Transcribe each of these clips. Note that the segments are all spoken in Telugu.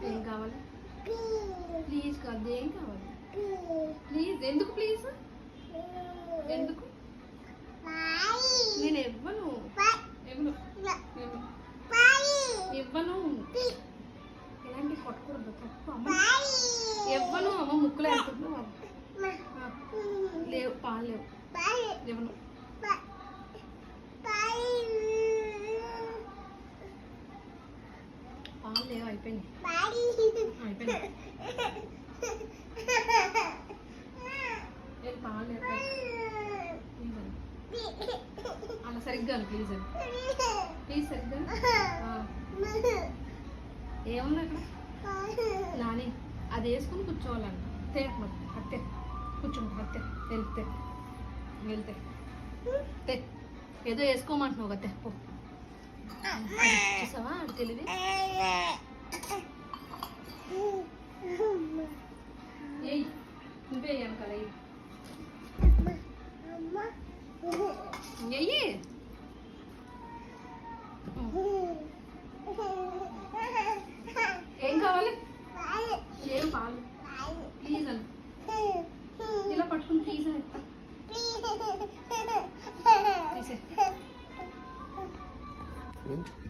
ఏం కావాలి? ప్లీజ్ కాదు, ఏం కావాలి? ప్లీజ్. ఎందుకు ప్లీజ్? ఎందుకు? నేను ఇవ్వను ఇవ్వను ఇవ్వను. ఇలాంటి కొట్టకూడదు, తప్పు అమ్మ. ఇవ్వను అమ్మ, ముక్కులు వేస్తున్నావు. లేవు పాలు, లేవు, ఇవ్వను. పాలు లేవు, అయిపోయింది అయిపోయింది. పాలు లేవు, అలా సరిగ్గా ప్లీజ్ అని, ప్లీజ్ సరిగ్గా. ఏముంది అక్కడ నాని? అది వేసుకుని కూర్చోవాలంట. అత్తే కూర్చోండి, అత్తే వెళ్తే వెళ్తే ఏదో వేసుకోమంటున్నావు కదా, పో. చూసావా అది తెలివి. ఏయ్ నువ్వే వేయాలి కదా, ఎయ్యి. ఏం కావాలి? ఏం పాలు? ప్లీజ్ అని ఇలా పట్టుకుని ప్లీజ్ అని చెప్తా.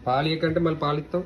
పాలు ఇవ్వకంటే మళ్ళీ పాలు ఇస్తావు.